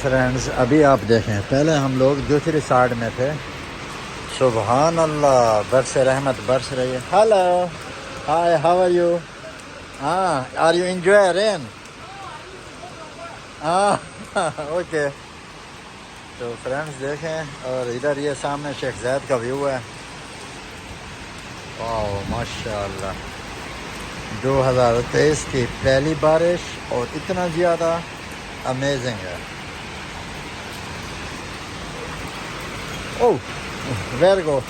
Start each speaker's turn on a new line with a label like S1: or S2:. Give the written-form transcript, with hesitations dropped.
S1: Friends अभी आप देखें, पहले हम लोग दूसरी साइड में थे। सुबहान अल्लाह, बरसे रहमत बरस रही है। Hello, hi, how are you? हाँ, आर यू एंजॉय रेन? हाँ ओके। तो फ्रेंड्स देखें, और इधर ये सामने शेख ज़ैद का व्यू है। वाह माशाल्लाह, 2023 की पहली बारिश और इतना ज़्यादा अमेजिंग है। Oh very good.